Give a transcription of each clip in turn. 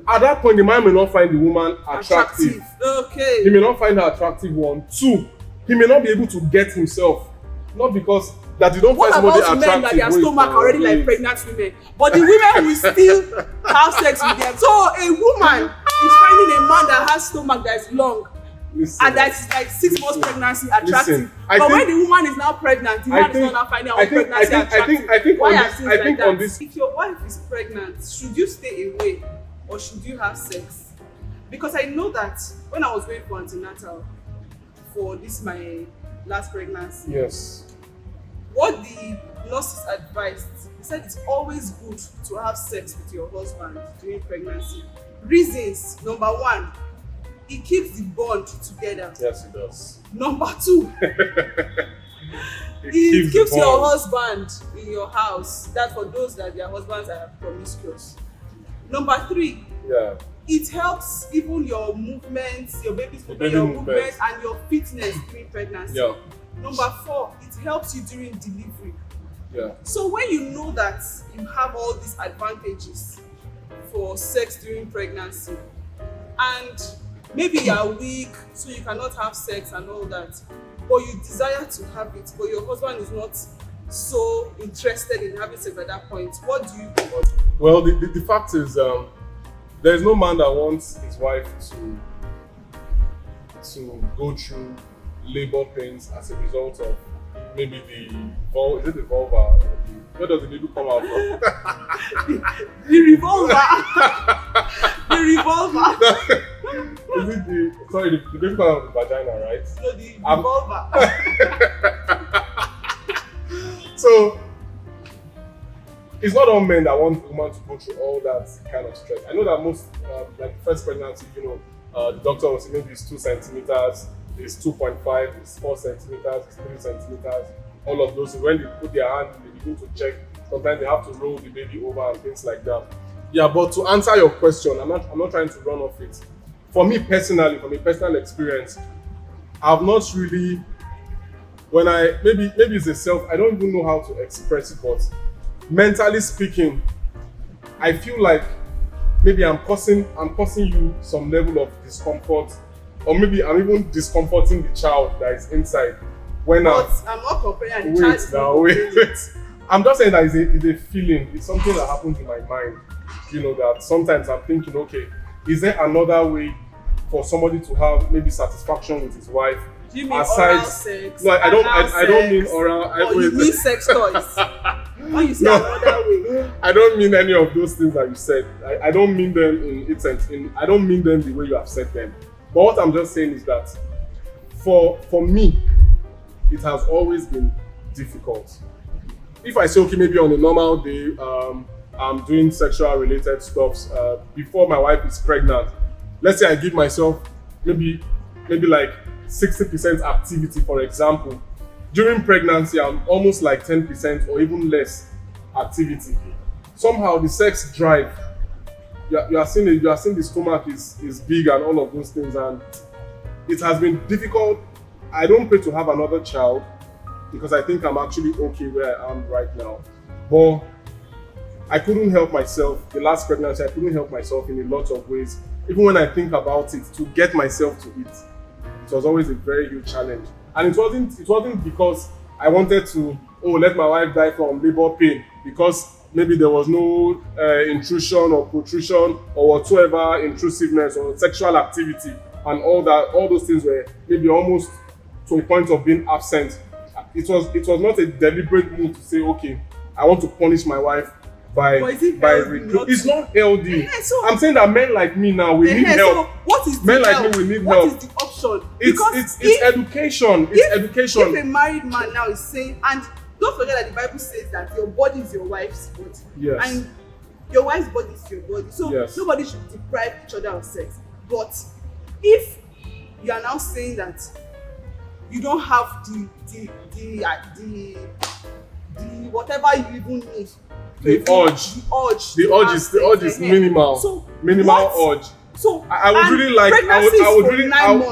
At that point, the man may not find the woman attractive. Okay. He may not find her attractive. 1, 2, he may not be able to get himself. Not because that you don't find somebody attractive. What about men that their stomach already like pregnant women, but the women will still have sex with them? So a woman is finding a man that has stomach that is long. Listen, and that's like 6 months pregnancy attractive. But when the woman is now pregnant, the man is not finding out pregnancy attractive. I think on this, if your wife is pregnant, should you stay away or should you have sex? Because I know that when I was going for antenatal for this my last pregnancy, yes, what the nurses advised, they said it's always good to have sex with your husband during pregnancy. Reasons: number 1, it keeps the bond together. Yes, it does. Number 2, it keeps your husband in your house. That for those that their husbands are promiscuous. Number 3, yeah, it helps even your movements, your baby's movement, your movement and your fitness during pregnancy. Yeah. Number 4, it helps you during delivery. Yeah. So when you know that you have all these advantages for sex during pregnancy, and maybe you are weak, so you cannot have sex and all that, but you desire to have it, but your husband is not so interested in having sex at that point, what do you do? Well, the fact is, there is no man that wants his wife to go through labor pains as a result of maybe is it the vulva? Where does the baby come out from? The revolver. The revolver. Is it the baby comes out of the vagina, right? No, the revolver. So it's not all men that want a woman to go through all that kind of stress. I know that most, like first pregnancy, the doctor will say maybe it's 2 centimeters, it's 2.5, it's 4 centimeters, it's 3 centimeters, all of those. So when they put their hand, they begin to check. Sometimes they have to roll the baby over and things like that. Yeah, but to answer your question, I'm not trying to run off it. For me personally, from a personal experience, I've not really, maybe it's a self, I don't even know how to express it, but mentally speaking, I feel like maybe I'm causing you some level of discomfort, or maybe I'm even discomforting the child that is inside. I'm not comparing the child. Wait. I'm just saying that it's a feeling. It's something that happens in my mind. That sometimes I'm thinking, okay, is there another way for somebody to have maybe satisfaction with his wife? Do you mean oral sex? No, I don't mean oral. You mean sex toys? When you say another way, I don't mean any of those things that you said. I don't mean them I don't mean them the way you have said them. But what I'm just saying is that for me, it has always been difficult. If I say, okay, maybe on a normal day, I'm doing sexual related stuff before my wife is pregnant. Let's say I give myself maybe like 60% activity, for example. During pregnancy, I'm almost like 10% or even less activity. Somehow the sex drive, you are seeing the stomach is big and all of those things, and it has been difficult. I don't pray to have another child because I think I'm actually okay where I am right now. But I couldn't help myself. The last pregnancy, I couldn't help myself in a lot of ways. Even when I think about it, to get myself to eat, it was always a very huge challenge. And it wasn't because I wanted to let my wife die from labor pain, because maybe there was no intrusion or protrusion or whatsoever intrusiveness or sexual activity and all those things were maybe almost to a point of being absent. It was not a deliberate move to say, okay, I want to punish my wife by it's not healthy. I'm saying that men like me now, we need help. So what is men like me, we need help. What is the option? It's education. It's education. If a married man now is saying, and don't forget that the Bible says that your body is your wife's body. Yes. And your wife's body is your body. So yes, nobody should deprive each other of sex. But if you are now saying that you don't have the whatever you even need. The urge is minimal. So minimal urge. So I would really like. I would really.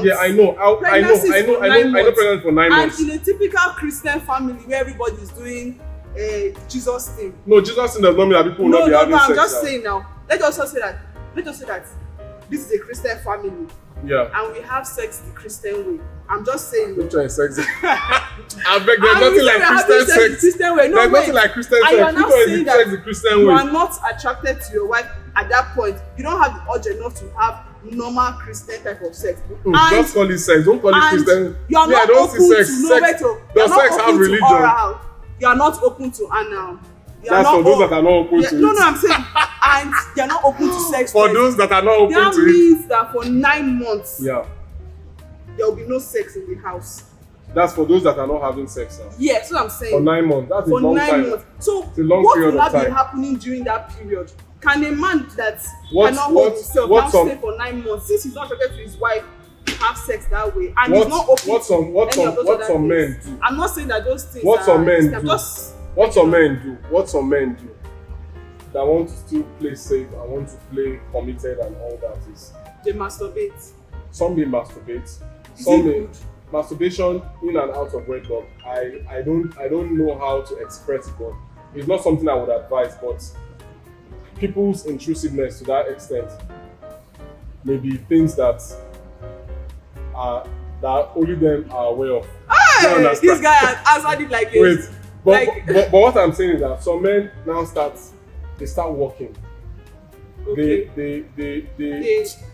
Yeah, I know. I know. Pregnant for 9 months. And in a typical Christian family where everybody is doing a Jesus thing. No, Jesus thing does not mean that people will not be having sex. I'm just saying now. Let's also say that let's just say that this is a Christian family. Yeah. And we have sex the Christian way. I'm just saying. Which one is sex? I beg, there's nothing like Christian sex. Christian way. No, there's nothing like Christian sex. You are not saying that sex the Christian way. You are not attracted to your wife at that point. You don't have the urge enough to have normal Christian type of sex. Just call it sex. Don't call it Christian. You are not open to sex. Does sex have religion? Oral. You are not open to anal. That's for those that are not open to it. No, I'm saying, and they are not open to sex. For those that are not open to it. That means that for 9 months, yeah, there will be no sex in the house. That's for those that are not having sex now. Yeah, that's what I'm saying. For 9 months. That's a long time. For 9 months. So, it's a long what period will of have been time. happening during that period? Can a man that cannot hold himself now stay for 9 months, since he's not attracted to his wife, have sex that way, and he's not open to some men do? I'm not saying that those things what some men do? Just, what some men do? What some men do? That want to still play safe and want to play committed and all that is they masturbate. Some may masturbate. Some may masturbation in and out of wedlock. I don't know how to express it, but it's not something I would advise. But people's intrusiveness to that extent may be things that only them are aware of. Hey, this guy has answered it like it. But what I'm saying is that some men now start working. Okay.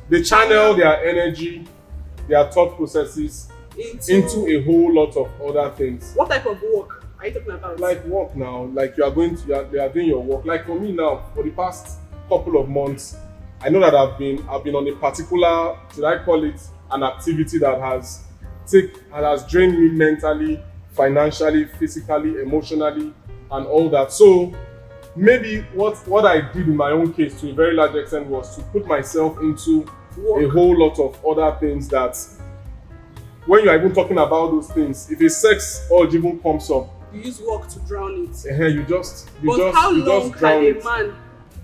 They channel their energy, their thought processes into a whole lot of other things. What type of work are you talking about? Like work now, like you are doing your work. Like for me now, for the past couple of months, I know that I've been on a particular, should I call it, an activity that has drained me mentally, financially, physically, emotionally, and all that. So maybe what I did in my own case to a very large extent was to put myself into a whole lot of other things that when you're even talking about those things, if a sex urge even comes up, you use work to drown it. But how long can a man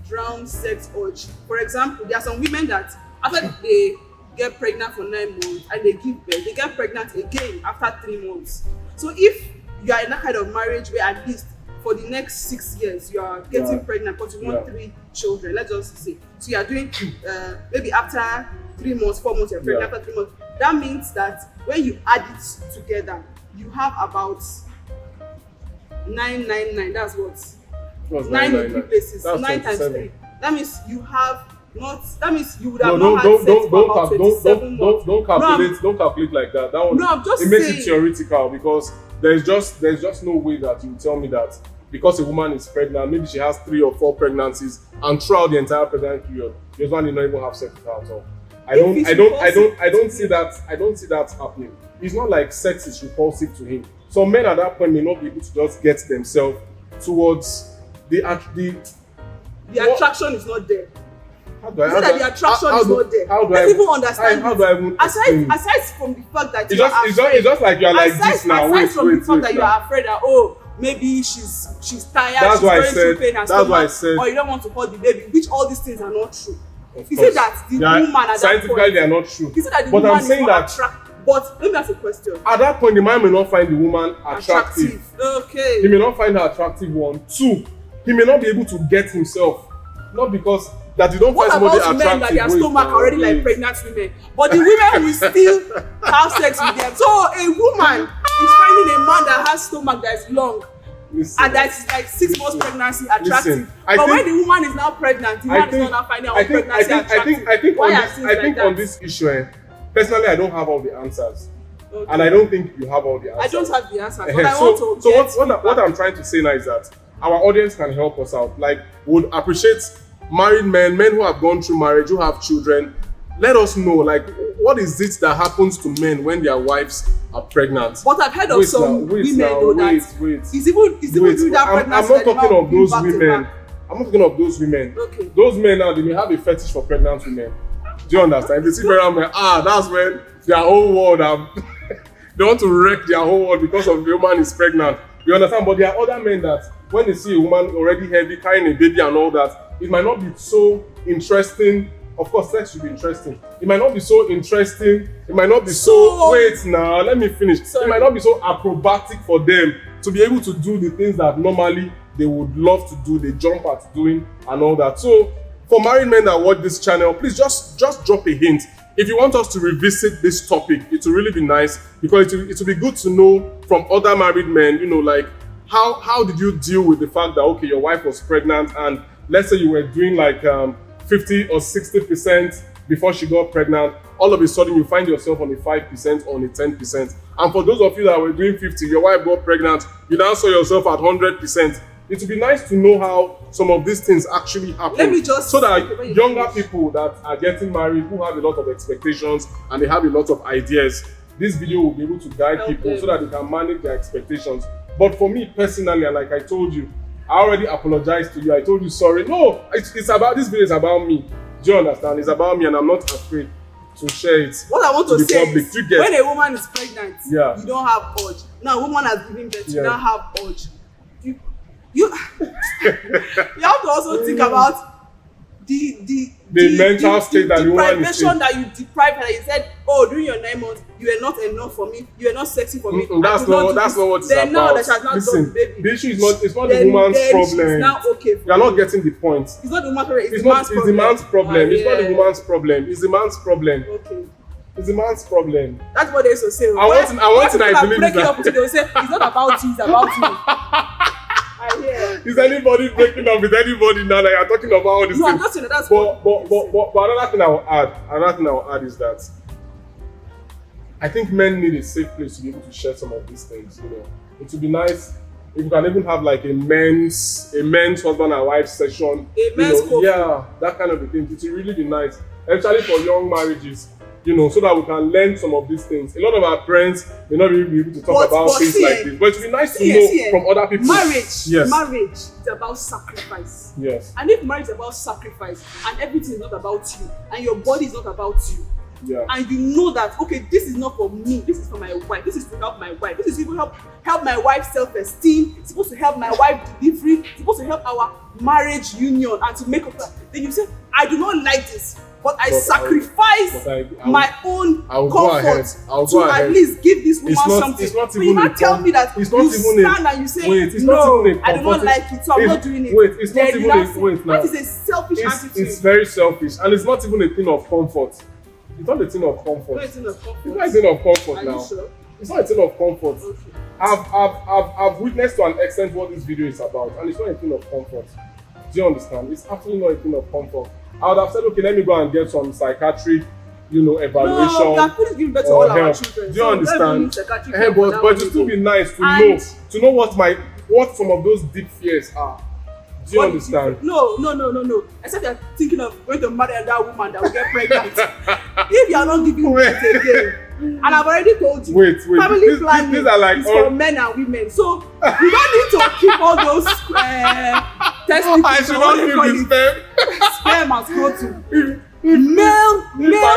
drown sex urge? For example, there are some women that after they get pregnant for 9 months and they give birth, they get pregnant again after 3 months. So if you are in that kind of marriage where at least for the next 6 years you are getting pregnant because you want 3 children, let's just say, so you are doing maybe after 3 months, 4 months, you're pregnant after 3 months. That means that when you add it together, you have about 999. That's what 9 in 3 places. That's 9 times 27. 3. That means you have not. That means you would have not had sex for about 27 months. Don't calculate like that. That one. No, I'm just it makes it theoretical because there's just no way that you tell me that because a woman is pregnant, maybe she has 3 or 4 pregnancies, and throughout the entire pregnancy period, your husband did not even have sex with her at all. I don't see that happening. It's not like sex is repulsive to him. Some men at that point may not be able to just get themselves towards the attraction is not there. How do I? The attraction is not there. Let's even understand. How do I even aside from the fact that it's just like you are like this now. Aside from the fact that you are afraid that maybe she's tired. That's why I said. Or you don't want to hold the baby, which all these things are not true. You say that the woman at that point. Scientifically, they are not true. You say that the but woman I'm saying is that. But let me ask a question. At that point, the man may not find the woman attractive. Okay. He may not find her attractive. 1, 2, he may not be able to get himself. Not because that you don't find somebody attractive. What about men that their stomach already like pregnant women, but the women will still have sex with them? So a woman is finding a man that has stomach that is long. Listen, and that's like 6 months pregnancy attractive. But when the woman is now pregnant, the man is not finding out pregnancy attractive. I think on this issue, personally, I don't have all the answers. Okay. And I don't think you have all the answers. I don't have the answers, but I want to what I'm trying to say now is that our audience can help us out. Like, would appreciate married men who have gone through marriage, who have children. Let us know, like, what is it that happens to men when their wives are pregnant? But I've heard of some women though that it's even during that pregnancy. I'm not talking of those women. I'm not talking of those women. Okay. Those men now, they may have a fetish for pregnant women. Do you understand? If they see pregnant men, that's when their whole world they want to wreck their whole world because of the woman is pregnant. You understand? But there are other men that when they see a woman already heavy, carrying a baby and all that, it might not be so interesting. Of course, sex should be interesting. It might not be so interesting. It might not be wait now, let me finish. It might not be so acrobatic for them to be able to do the things that normally they would love to do, they jump at doing and all that. So for married men that watch this channel, please just drop a hint. If you want us to revisit this topic, it will really be nice, because it will be good to know from other married men, you know, like how did you deal with the fact that, okay, your wife was pregnant, and let's say you were doing like 50 or 60% before she got pregnant. All of a sudden you find yourself on a 5% or on a 10%. And for those of you that were doing 50, your wife got pregnant, you now saw yourself at 100%. It would be nice to know how some of these things actually happen. Let me just, so that younger people that are getting married, who have a lot of expectations and they have a lot of ideas, this video will be able to guide people so that they can manage their expectations. But for me personally, and like I told you, I already apologized to you. I told you sorry. No, it's about, this video is about me. Do you understand? It's about me, and I'm not afraid to share it. What I want to say public. is, when a woman is pregnant, yeah, you don't have urge. Now, a woman has given birth, you don't have urge. You have to also think about the mental state that you want to see. That you deprived her. You said, oh, during your 9 months, you were not enough for me. You were not sexy for me. That's not what it's about. Now that she has not done the baby. The issue is not, it's not the woman's problem. It's now okay. You are not getting the point. It's not the woman's problem. It's the man's problem. It's not the woman's problem. It's the man's problem. Okay. It's the man's problem. That's what they used to say. I want to believe is that. They will say, it's not about you, it's about me. Is anybody breaking up with anybody now that you're talking about all this? No, I'm just saying that's but another thing I will add is that I think men need a safe place to be able to share some of these things. You know, it would be nice if you can even have like a men's husband and wife session. A men's coffee. Yeah, that kind of a thing. It would really be nice, especially for young marriages. You know, so that we can learn some of these things. A lot of our friends may not really be able to talk about things like this. But it would be nice to know from other people. Marriage is about sacrifice. Yes. And if marriage is about sacrifice and everything is not about you and your body is not about you, yeah, and you know that, okay, this is not for me, this is for my wife, this is to help my wife, this is even help my wife's self-esteem, it's supposed to help my wife delivery, it's supposed to help our marriage union and to make up, then you say, I do not like this, but I sacrifice my own comfort to at least give this woman something. But you can't tell me that you stand and you say, no, I do not like it, so I'm not doing it. Wait, it's not even a, wait now. That is a selfish attitude. It's very selfish, and it's not even a thing of comfort. It's not a thing of comfort. It's not a thing of comfort now. Sure? It's not a thing of comfort. Okay. I've witnessed to an extent what this video is about, and it's not a thing of comfort. Do you understand? It's absolutely not a thing of comfort. I would have said, okay, let me go and get some psychiatric, you know, evaluation. No, we are putting give birth to all our children. Do you understand? But it would still be nice to know what some of those deep fears are. Do you understand? No. Except you're thinking of going to marry that woman that will get pregnant. If you are not giving birth again, and I've already told you, family planning is for men and women. So you don't need to keep all those testicles. I should not give the sperm and scrotum. Male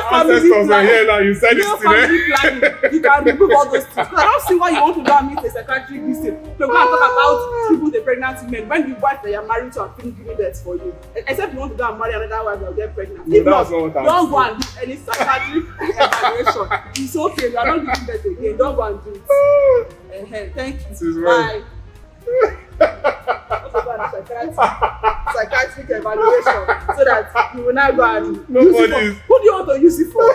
family planning. Now you said male family planning. You can remove all those things. I don't see why you want to go and meet a psychiatric visit to go and talk about people with pregnant women when the wife that you're married to have been giving birth for you. Except you want to go and marry another wife that will get pregnant. No, if not, don't go and do any psychiatric evaluation. It's okay. You are not giving birth again. Don't go and do it. Thank you. Bye. Psychiatric evaluation so that you will not go and use it for. Who do you want to use it for?